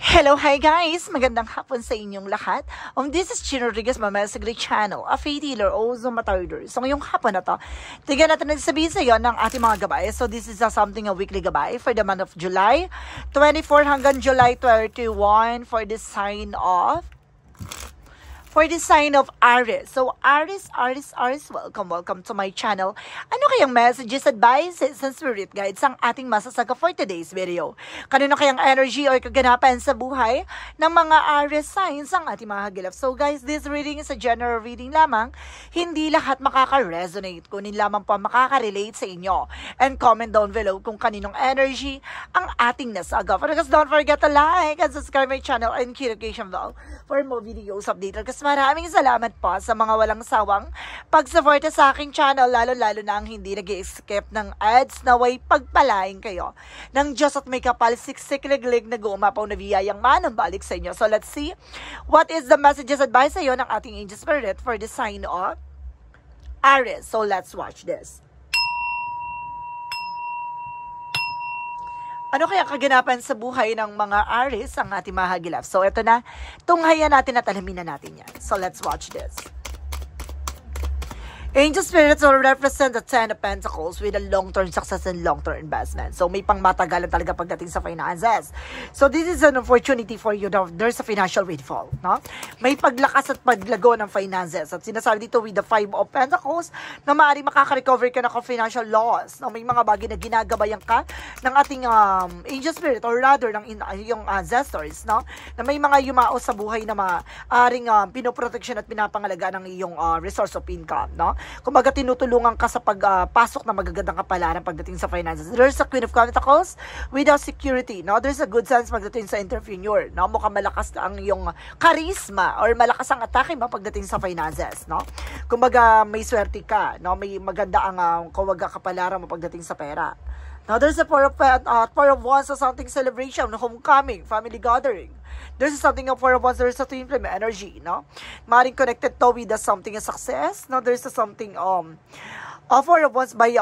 Hello, hi guys! Magandang hapon sa inyong lahat. This is Chino Rodriguez, Mamesagli Channel, a faith healer, also matarder. So ngayong hapon na to, tignan natin nagsabihin sa iyo ng ating mga gabay. So this is something a weekly gabay for the month of July 24 hanggang July 31 for the sign of Aries. So, Aries, welcome to my channel. Ano kayang messages, advices, and spirit guides ang ating masasaga for today's video? Kanino kayang energy or kaganapan sa buhay ng mga Aries signs ang ating mga hagilap? So, guys, this reading is a general reading lamang. Hindi lahat makaka-resonate. Kunin lamang po ang makaka-relate sa inyo. And comment down below kung kaninong energy ang ating nasaga. For us, don't forget to like and subscribe my channel and notification bell for more videos updated. Kasi maraming salamat po sa mga walang sawang pagsuporta sa aking channel, lalo-lalo na ang hindi nag-i-skip ng ads. Naway pagpalain kayo ng Diyos at may kapal siksik-liglig na gumapaw na biyayang manang balik sa inyo. So let's see what is the messages advice sa iyo ng ating angel spirit for the sign of Aries. So let's watch this. Ano kaya kaganapan sa buhay ng mga Aries ang ating mga hagilap? So, ito na. Tunghayan natin at alamin na natin yan. So, let's watch this. Angel spirits will represent the Ten of Pentacles with a long-term success and long-term investment. So, may pangmatagalan talaga pagdating sa finances. So, this is an opportunity for you. There's a financial windfall. No? May paglakas at paglago ng finances. At sinasabi dito with the Five of Pentacles na maaaring makaka-recover ka ng financial loss. No? May mga bagay na ginagabayan ka ng ating angel spirit or rather ng yung ancestors. No? Na may mga yumao sa buhay na maaaring pinoprotection at pinapangalaga ng iyong resource of income. No? Kumbaga tinutulungan ka sa pagpasok na magagandang kapalaran pagdating sa finances. There's a Queen of Pentacles without security. No? There's a good sense pagdating sa entrepreneur. No? Mukhang malakas ang iyong charisma or malakas ang atake mo pagdating sa finances. No? Kumbaga may swerte ka. No? May maganda ang kapalaran mo pagdating sa pera. Now, there's a Four of Wands, something celebration, homecoming, family gathering. There's something of Four of Wands, there's a twin flame energy, no? Maring connected to with something a success. No, there's something Four of Wands by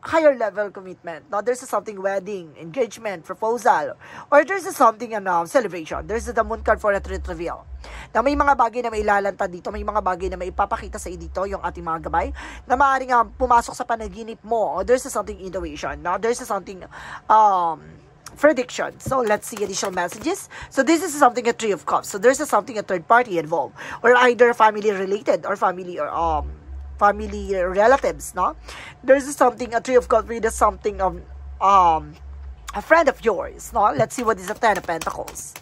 higher level commitment. No, there's something wedding, engagement, proposal, or there's something celebration. There's the Moon card for a truth reveal. Na may mga bagay na may ilalantad dito, may mga bagay na may ipapakita sa dito yung ating mga gabay na maaaring pumasok sa panaginip mo. Or there's something intuition. No, there's something prediction. So let's see additional messages. So this is something a Three of Cups. So there's something a third party involved, or either family related or family relatives. No, there's something a Three of Cups with something of a friend of yours. No, let's see what is the Ten of Pentacles.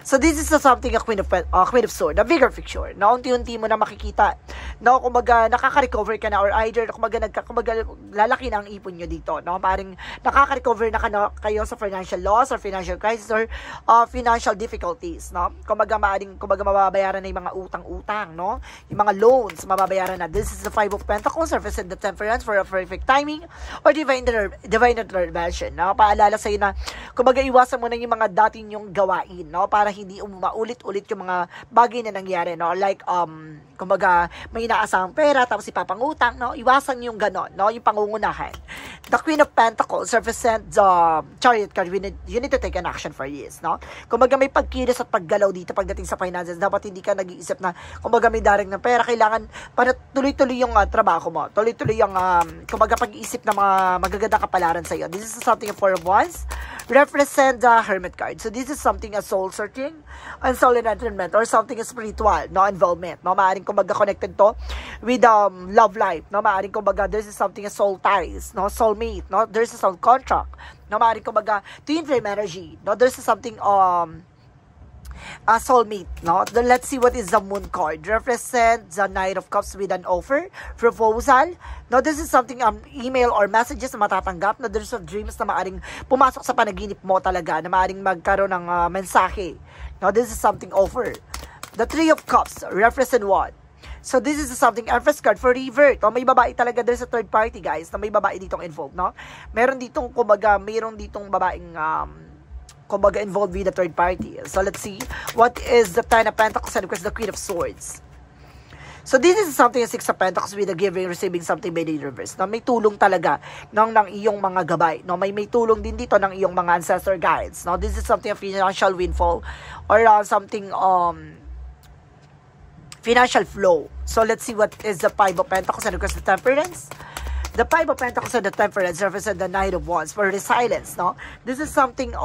So this is something a Queen of Swords, a bigger picture. No, unti-unti mo na makikita. No, kumbaga nakaka-recover ka na or either kumbaga lalaki na ang ipon nyo dito. No, parang nakaka-recover na kayo sa financial loss or financial crisis or financial difficulties. No, kumbaga mababayaran na yung mga utang-utang. No, yung mga loans mababayaran na. This is the Five of Pentacles, represent the Temperance for a perfect timing or divine intervention. No, paalala sa'yo na kumbaga iwasan mo na yung mga dating yung gawain. No, para hindi maulit-ulit yung mga bagay na nangyari, no? Like, kumbaga, may inaasahang pera, tapos ipapangutang, no? Iwasan yung ganon, no? Yung pangungunahan. The Queen of Pentacles represent the Chariot card. You need to take an action for this, no? Kumbaga, may pagkilos at paggalaw dito pagdating sa finances. Dapat hindi ka nag-iisip na, kumbaga, may daring ng pera. Kailangan, para tuloy-tuloy yung trabaho mo. Tuloy-tuloy yung, kumbaga, pag-iisip na mga magagandang kapalaran sa'yo. This is something of Four of Wands. Represent the Hermit card. So, this is something a soul searching and soul enlightenment or something spiritual, no, involvement, no, maaring kumbaga connected to with love life, no, maaring kumbaga there's something a soul ties, no, soulmate, no, there's a soul contract, no, maaring kumbaga twin flame energy, no, there's something a soulmate, no. Then let's see what is the Moon card. Represent the Knight of Cups with an offer, proposal. No, this is something email or messages na matatanggap. No, there's some dreams na maaring pumasok sa panaginip mo talaga, na maaring magkaroon ng mensahe. No, this is something offer. The Three of Cups represent what? So this is something Empress card for revert. No, may babae talaga, there's a third party, guys, na may babae ditong involved, no. Meron ditong kumbaga, mayroon ditong babaeng kumbaga involved with the third party. So let's see what is the Ten of Pentacles and the Queen of Swords. So this is something, 6 of Pentacles with the giving, receiving something by the universe. No, may tulong talaga ng iyong mga gabay. No, may tulong din dito ng iyong mga ancestor guides. No, this is something of financial windfall or something financial flow. So let's see what is the 5 of Pentacles and of course the Temperance. The 5 of Pentacles and the Temperance represent the Knight of Wands for resilience, no? This is something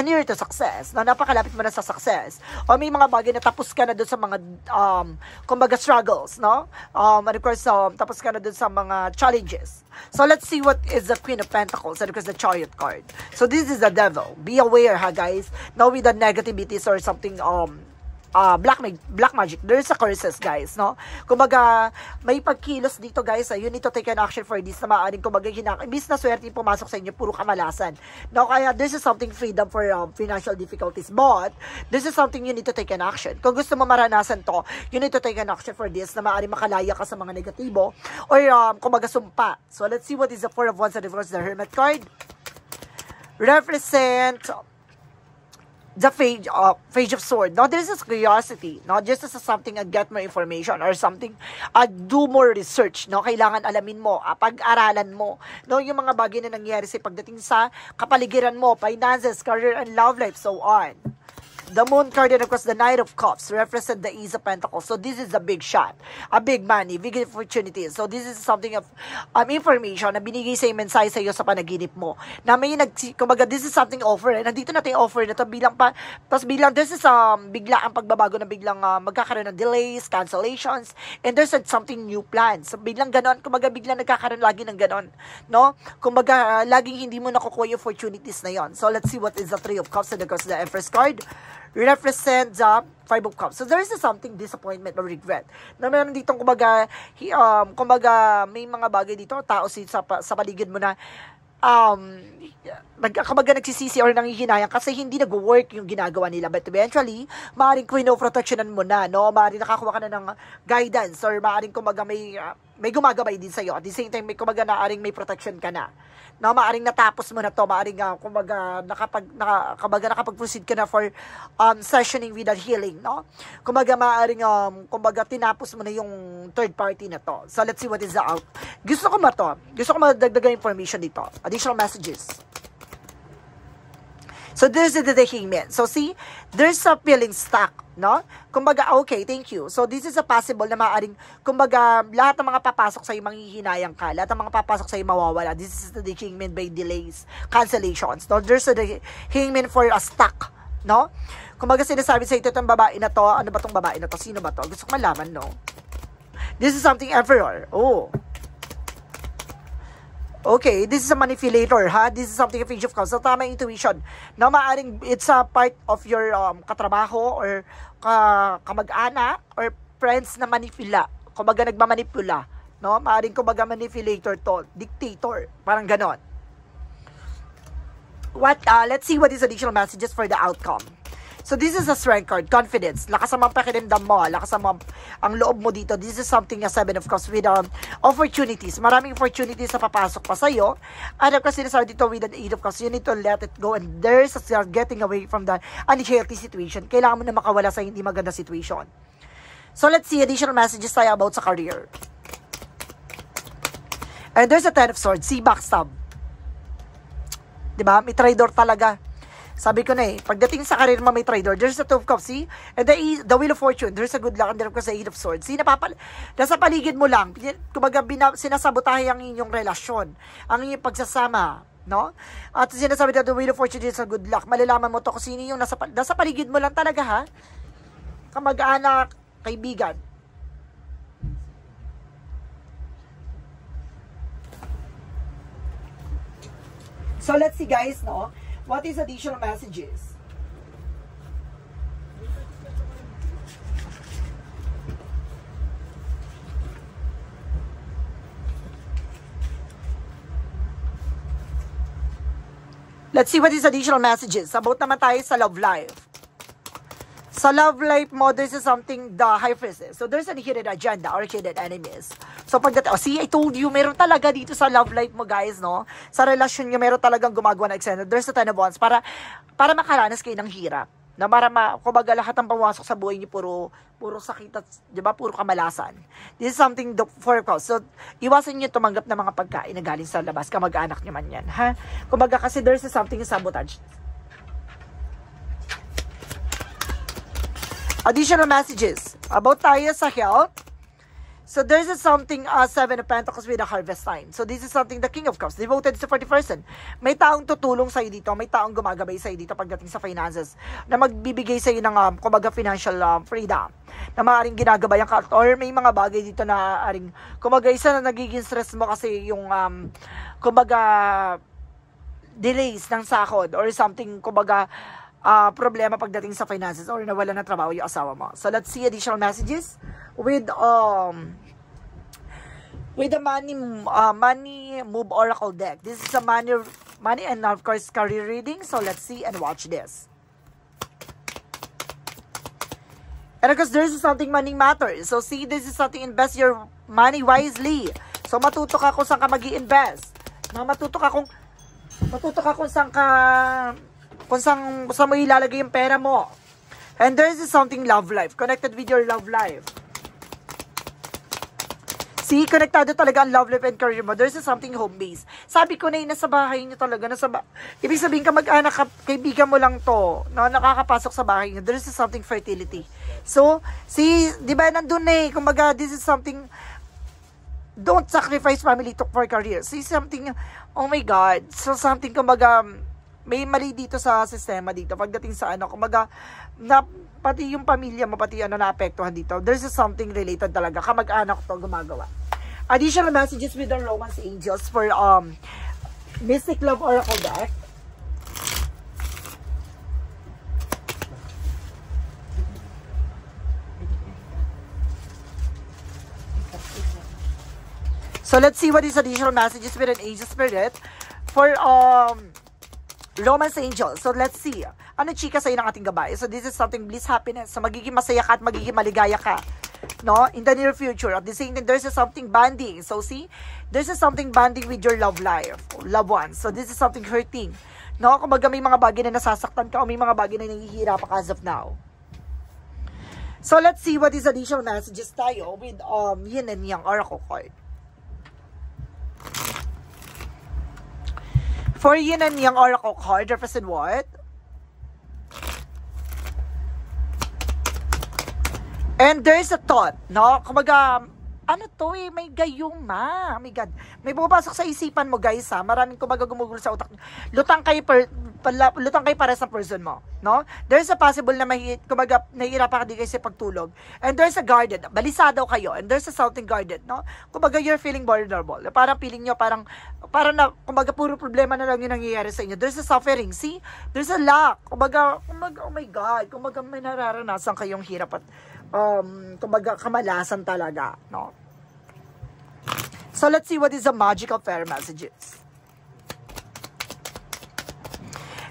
near to success, no? Napakalapit mo na sa success. O may mga bagay na tapos ka na doon sa mga kumbaga struggles, no? And of course, tapos ka na doon sa mga challenges. So let's see what is the Queen of Pentacles and of course the Chariot card. So this is the Devil. Be aware, ha, guys. Now with the negativities or something black magic, there's a curses, guys, no? Kumbaga, may pagkilos dito, guys, you need to take an action for this na maaaring kumbaga imbis na swerte yung pumasok sa inyo, puro kamalasan. No, kaya this is something freedom for financial difficulties, but this is something you need to take an action. Kung gusto mo maranasan to, you need to take an action for this na maaaring makalaya ka sa mga negatibo or kumbaga sumpa. So let's see what is the 4 of Wands and of course the Hermit card. Represent the Page of Swords. Now, this is curiosity. No? Just as something, get more information or something, do more research. No? Kailangan alamin mo, pag-aralan mo. No? Yung mga bagay na nangyari sa pagdating sa kapaligiran mo, finances, career, and love life, so on. The Moon card and of course the Knight of Cups represent the Ace of Pentacles. So this is a big shot, a big money, big opportunity. So this is something of information na binigay sa mensahe sa iyo sa panaginip mo. Na may kumbaga this is something offer. Nandito natin offer na to bilang this is bigla ang pagbabago na biglang magkakaroon ng delays, cancellations, and there's something new plans. So biglang ganon, kumbaga biglang nagkakaroon lagi ng ganon, no? Kumbaga laging hindi mo nakukuha yung opportunities na yon. So let's see what is the 3 of Cups and of course the Empress card. Represent the 5 of Cups. So there is something disappointment or regret. Na meron ditong kumbaga may mga bagay dito, tao sa paligid mo na kumbaga nagsisisi or nangihinayang kasi hindi nag-work yung ginagawa nila. But eventually, maaaring protectionan mo na, no? Maaaring nakakuha ka na ng guidance or maaaring kumbaga may gumagabay din sa'yo. At the same time, kumbaga naaring may protection ka na. No, maaring natapos mo na to, maaring kumbaga nakapag-proceed ka na for sessioning with that healing, no? Kumbaga maaring kumbaga tinapos mo na yung third party na to. So let's see what is the out. Gusto ko madagdagan information dito. Additional messages. So there's the Hangman. So see, there's a feeling stuck, no? Kumbaga, okay, thank you. So this is a possible na maaring, kumbaga, lahat ng mga papasok sa'yo manghihinayang ka, lahat ng mga papasok sa'yo mawawala. This is the Hangman by delays, cancellations. No? There's the Hangman for a stuck, no? Kumbaga, sinasabi sa ito itong babae na to, ano ba tong babae na to? Sino ba to? Gusto ko malaman, no? This is something Emperor. Oh. Okay, this is a manipulator, ha? This is something of Page of Cups. So, tama yung intuition. Na maaring it's a part of your katrabaho or kamag-anak or friends na manipula. Kumbaga nagmamanipula. No? Maaring kumbaga manipulator to. Dictator. Parang ganon. Let's see what is additional messages for the outcome. So this is a strength card, confidence. Lakas ang pakiramdam mo, lakas ang loob mo dito. This is something a 7 of Cups with opportunities. Maraming opportunities na papasok pa sa'yo. And of course, sinasabi dito with an 8 of Cups, you need to let it go. And there's a getting away from the unhealthy situation. Kailangan mo na makawala sa hindi maganda situation. So let's see additional messages tayo about sa career. And there's a 10 of Swords, see backstab. Diba? May traitor talaga. Sabi ko na pagdating sa career mo may traitor, there's a 2 of Cups, see? And the Wheel of Fortune, there's a good luck, and there's a 8 of Swords. See, nasa paligid mo lang, kumbaga sinasabotahe ang inyong relasyon, ang inyong pagsasama, no? At sinasabi na the Wheel of Fortune, there's a good luck. Malalaman mo to kung sino yung nasa paligid mo lang talaga, ha? Kamag-anak, kaibigan. So, let's see, guys, no? What is additional messages? Let's see what is additional messages. About naman tayo sa love life. Sa love life mo, this is something the High Priestess. So there's a hidden agenda or hidden enemies. So see, I told you, meron talaga dito sa love life mo, guys, no? Sa relasyon nyo, meron talagang gumagawa na extended. There's a 10 of Wands para makaranas kayo ng hirap. Na para kumbaga lahat ng pumasok sa buhay niyo puro sakit at, di ba, puro kamalasan. This is something for cause. So, iwasan niyo tumanggap ng mga pagkain na galing sa labas, kamag-anak niyo man yan, ha? Kumbaga kasi there's something sabotage. Additional messages about tayo sa health. So there's something, Seven of Pentacles with a harvest time. So this is something, the King of Cups, devoted sa 40 person. May taong tutulong sa'yo dito, may taong gumagabay sa'yo dito pagdating sa finances, na magbibigay sa'yo ng, kumbaga, financial freedom, na maaaring ginagabayan ka, or may mga bagay dito na aring, kumbaga, isa na nagiging stress mo kasi yung, kumbaga, delays ng sahod, or something, kumbaga, problema pagdating sa finances, or nawala na trabaho yung asawa mo. So let's see additional messages with the money move oracle deck. This is a money and of course career reading. So let's see and watch this. And of course there's something money matters. So see, this is something, invest your money wisely. So matuto ka kung saan ka magi-invest. Matuto ka kung saan ka, kung saan mo ilalagay yung pera mo. And there is something love life, connected with your love life. See, konektado talaga ang love life and career mo. There's something home base. Sabi ko na yun, nasa bahay nyo talaga. Ibig sabihin, kamag-anak, kaibigan mo lang to, no, nakakapasok sa bahay nyo. There's something fertility. So, see, di ba, nandun eh, kumbaga, this is something, don't sacrifice family for career. See, something, oh my God, so something, kumbaga, may mali dito sa sistema dito. Pagdating sa ano, kumbaga, pati yung pamilya mo, pati ano, naapektuhan dito. There's something related talaga. Kamag-anak to gumagawa. Additional messages with the Romance Angels for Mystic Love Oracle deck. So let's see what is additional messages with an Angel Spirit for Romance Angel. So let's see. Ano chika sa'yo ng ating gabay? So this is something bliss, happiness. So magiging masaya ka at magiging maligaya ka, no? In the near future. At the same time, there's something bonding. So see, there's something bonding with your love life, loved ones. So this is something hurting, no? Kung may mga bagay na nasasaktan ka o may mga bagay na nangihirap as of now. So let's see what is additional messages tayo with Yin and Yang Oracle card. For Yin and Yang Oracle card, represent what? And there's a thought, no? Kumaga, ano to eh, may gayuma. Oh my God. May pumapasok sa isipan mo, guys, ha? Maraming kumaga gumugulo sa utak. Lutang kayo para sa person mo, no? There's a possible na kumaga, nahihirapan ka di kayo sa pagtulog. And there's a guarded. Balisado kayo. And there's a something guarded, no? Kumaga, you're feeling vulnerable. Parang feeling nyo, parang na, kumaga, puro problema na lang yung nangyayari sa inyo. There's a suffering, see? There's a lack. Kumaga, oh my God. Kumaga, may nararanasan kayong hirap at kumbaga kamalasan talaga, no? So let's see what is the magical fairy messages.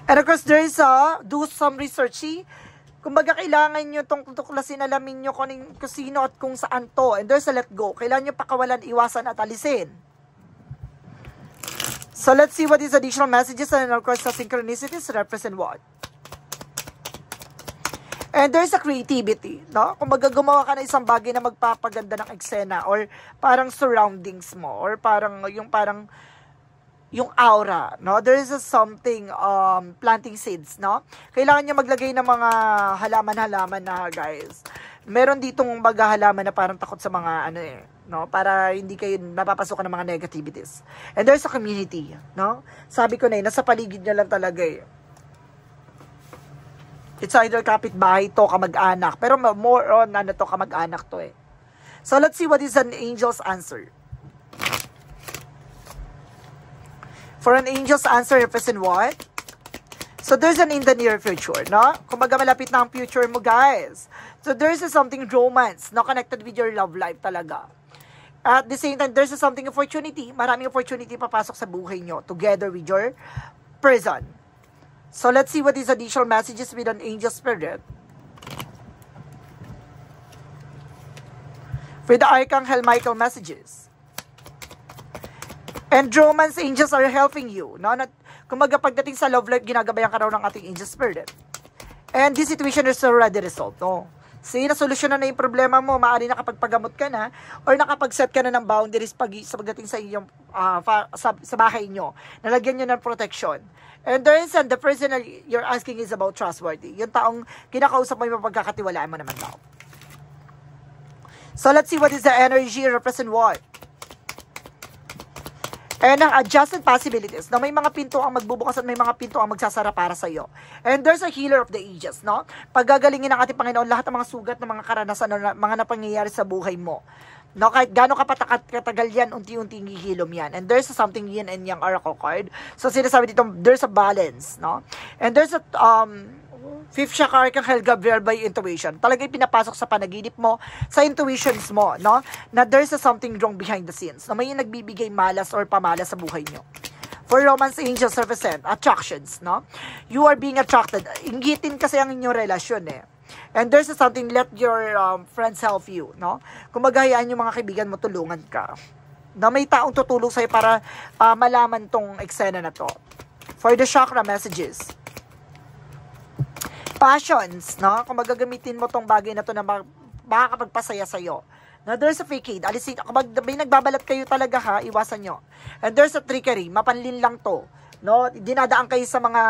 And of course there is do some research. Kumbaga kailangan nyo itong tuklasin, alamin nyo kung sino at kung saan to. And there's a let go. Kailangan nyo pakawalan, iwasan at alisin. So let's see what is additional messages, and of course the synchronicities represent what? And there's a creativity, no? Kung gumawa ka na isang bagay na magpapaganda ng eksena or parang surroundings mo or parang yung aura, no? There is something planting seeds, no? Kailangan niyo maglagay ng mga halaman-halaman na, guys. Meron ditong halaman na parang takot sa mga ano eh, no? Para hindi kayo napapasukan ng mga negativities. And there's a community, no? Sabi ko na nasa paligid niya lang talaga eh. It's either kapitbahay to, kamag-anak. Pero more on, ano to, kamag-anak to eh. So, let's see what is an angel's answer. For an angel's answer, represent what? So, there's an in the near future, no? Kumbaga malapit na ang future mo, guys. So, there's something romance, no? Connected with your love life talaga. At the same time, there's something opportunity. Maraming opportunity papasok sa buhay nyo together with your person. So, let's see what is additional messages with an angel spirit. For the Archangel Michael messages. And romance angels are helping you. No? Kumbaga pagdating sa love life, ginagabayan ka raw ng ating angel spirit. And this situation is already resolved, no? See, nasolusyonan na yung problema mo, maaari nakapagpagamot ka na, or nakapag-set ka na ng boundaries pagdating sa iyong, sa bahay nyo. Nalagyan nyo ng protection. And the person you're asking is about trustworthy. Yung taong kinakausap mo yung mapagkakatiwalaan mo naman daw. So, let's see what is the energy represent what? And ang adjusted possibilities, no? May mga pinto ang magbubukas at may mga pinto ang magsasara para sa iyo. And there's a healer of the ages, no? Paggagalingin ng ating Panginoon lahat ng mga sugat ng mga karanasan, mga napangyayari sa buhay mo. No, kahit gano'n katagal yan, unti-unting hihilom yan. And there's something yin and yang oracle card. So, sinasabi dito, there's a balance, no? And there's a, fifth chakra, Archangel Gabriel by intuition. Talagang pinapasok sa panaginip mo, sa intuitions mo, no? Na there's something wrong behind the scenes. Na may nagbibigay malas or pamalas sa buhay nyo. For romance angels represent attractions, no? You are being attracted. Inggitin kasi ang inyong relasyon, eh. And there's something, let your friends help you, no? Kung maghahayaan yung mga kaibigan mo, tulungan ka. Na may taong tutulong sa'yo para malaman tong eksena na to. For the chakra messages. Passions, no? Kung magagamitin mo tong bagay na to na makakapagpasaya sa'yo. Now, there's a facade. Alisin, kung may nagbabalat kayo talaga ha, iwasan nyo. And there's a trickery. Mapanlin lang to. No? Dinadaan kayo sa mga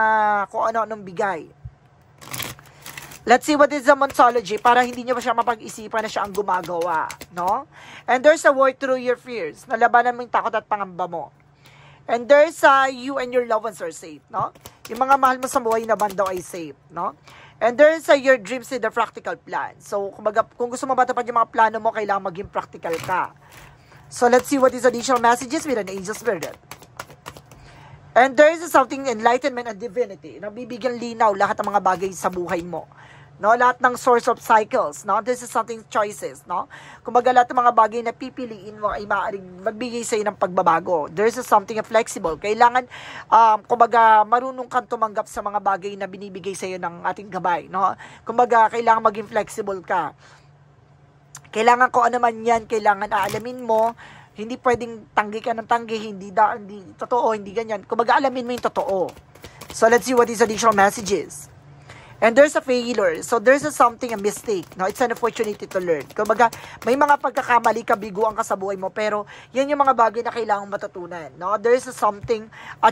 kung ano-anong bigay. Let's see what is the Monsology para hindi nyo pa siya mapag-isipan na siya ang gumagawa. No? And there's a war through your fears. Nalabanan mo yung takot at pangamba mo. And there's you and your loved ones are safe. No? Yung mga mahal mo sa buhay na banda ay safe. No? And there's your dreams in the practical plan. So, kung gusto mo matupad yung mga plano mo, kailangan maging practical ka. So, let's see what is additional messages with an angel spirit. And there is something enlightenment and divinity. Nabibigyan linaw lahat ng mga bagay sa buhay mo. No, lahat ng source of cycles, no? This is something choices, no? Kumbaga lahat ng mga bagay na pipiliin mo ay maaaring magbigay sa iyo ng pagbabago. There's something flexible. Kailangan kumbaga marunong kang tumanggap sa mga bagay na binibigay sa iyo ng ating gabay, no? Kumbaga kailangan maging flexible ka. Kailangan ko ano man 'yan, kailangan aalamin mo. Hindi pwedeng tanggi ka ng tanggi, hindi totoo, hindi ganyan. Kumbaga alamin mo yung totoo. So let's see what is additional messages. And there's a failure. So there's a mistake. No? It's an opportunity to learn. Kumbaga, may mga pagkakamali ka, biguan ka sa buhay mo, pero yan yung mga bagay na kailangang matutunan. No? There's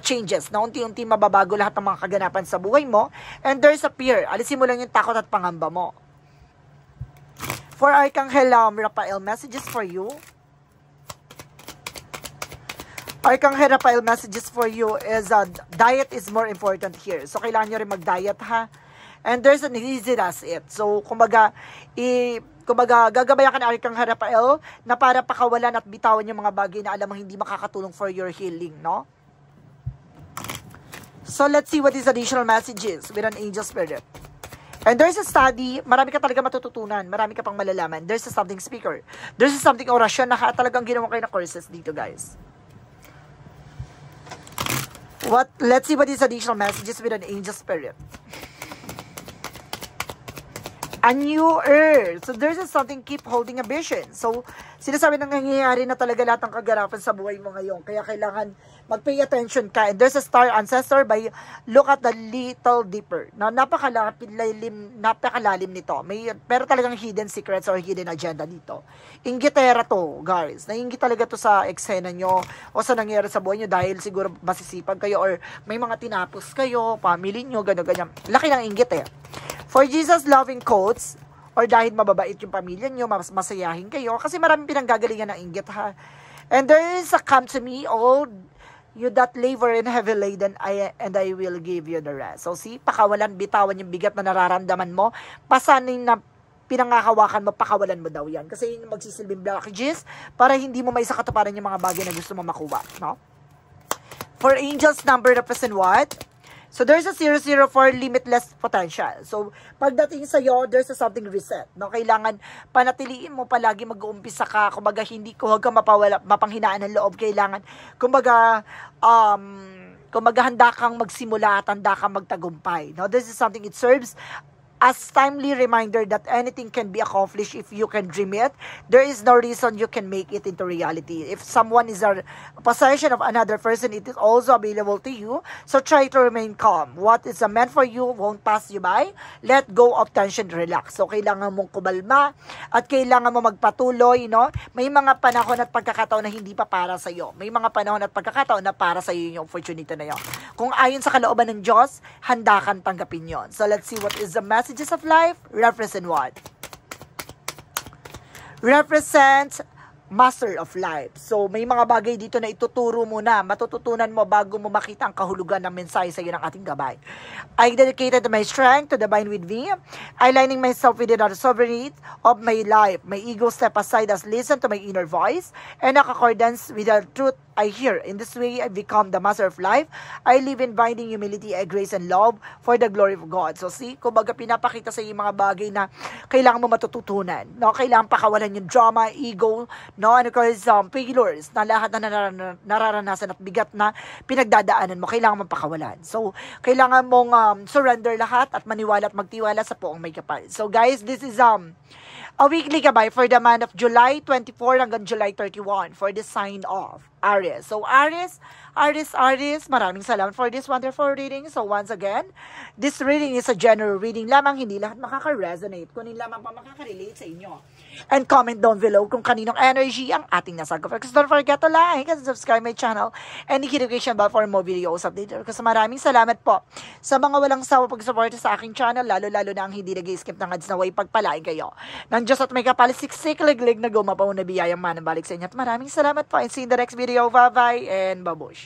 changes. Na unti-unti mababago lahat ng mga kaganapan sa buhay mo. And there's a fear. Alisin mo lang yung takot at pangamba mo. For Archangel Raphael, messages for you. Archangel Raphael, messages for you is diet is more important here. So, kailangan nyo rin mag-diet, ha? And there's an easy as it. So, kumbaga, gagabayan ka ni Archangel Raphael na para pakawalan at bitawan yung mga bagay na alam mo hindi makakatulong for your healing, no? So, let's see what is additional messages with an angel spirit. And there's a study, marami ka talaga matututunan, marami ka pang malalaman. There's a something speaker. There's a something orasyon na talagang ginawa kayo na courses dito, guys. Let's see what is additional messages with an angel spirit. A new earth. So, there's something, keep holding a vision. So, sinasabi nang nangyayari na talaga lahat ng kaganapan sa buhay mo ngayon. Kaya kailangan mag-pay attention ka. And there's a star ancestor by look at the little deeper. Na napakalalim nito. Pero talagang hidden secrets or hidden agenda dito. Inggitera to, guys. Nainggit talaga to sa eksena nyo o sa nangyayari sa buhay nyo dahil siguro masisipag kayo or may mga tinapos kayo, family nyo, gano'n-ganyan. Laki ng inggit eh. For Jesus loving quotes, or dahil mababait yung pamilya nyo, masayahin kayo, kasi maraming pinanggagalingan ng inggit, ha. And there is a come to me, all you that labor and heavy laden, and I will give you the rest. So, see, pakawalan, bitawan yung bigat na nararamdaman mo, pasanin na pinangahawakan mo, pakawalan mo daw yan. Kasi yun yung magsisilbing blockages, para hindi mo may sakatuparan yung mga bagay na gusto mo makuha, no? For angels, number represent what? So, there's a 004 limitless potential. So, pagdating sa'yo, there's a something reset. No? Kailangan panatiliin mo palagi mag-uumpisa ka. Kumbaga, hindi ko huwag ka mapanghinaan ng loob. Kailangan, kumbaga, handa kang magsimula at handa kang magtagumpay. No? This is something, it serves as timely reminder that anything can be accomplished if you can dream it. There is no reason you can make it into reality. If someone is a possession of another person, it is also available to you. So try to remain calm. What is meant for you won't pass you by. Let go of tension, relax. So kailangan mong kumalma at kailangan mo magpatuloy, no? May mga panahon at pagkakataon na hindi pa para sa iyo. May mga panahon at pagkakataon na para sa iyo yung opportunity na yon. Kung ayon sa kalooban ng Diyos, handa kang tanggapin yon. So let's see what is the messages of life. Represent what? Represent master of life. So, may mga bagay dito na ituturo mo na, matututunan mo bago mo makita ang kahulugan ng mensahe sa iyo ng ating gabay. I dedicated my strength to the divine with me. I aligning myself with the sovereignty of my life. My ego step aside as listen to my inner voice and accordance with the truth I hear. In this way, I become the master of life. I live in binding humility, grace, and love for the glory of God. So see, kumbaga pinapakita sa iyo mga bagay na kailangan mo matututunan. No? Kailangan pakawalan yung drama, ego, no? And of course, failures na lahat na nararanasan at bigat na pinagdadaanan mo, kailangan mong pakawalan. So, kailangan mong surrender lahat at maniwala at magtiwala sa poong may kapal. So guys, this is a weekly gabay for the month of July 24 hanggang July 31 for the sign of Aries. So Aries, maraming salamat for this wonderful reading. So once again, this reading is a general reading lamang, hindi lahat makaka-resonate. Kunin lamang pa makaka-relate sa inyo. And comment down below kung kaninong energy ang ating nasagap. Don't forget to like and subscribe my channel and hit notification bell for more videos updated. Kasi maraming salamat po sa mga walang sawa pag-support sa aking channel, lalo-lalo na ang hindi nag-skip ng ads na way pagpalain kayo. Nang Diyos at may kapalisiksik, liglig na gumapaw na biyayang manang balik sa inyo. At maraming salamat po and see you in the next video. Bye-bye and babush.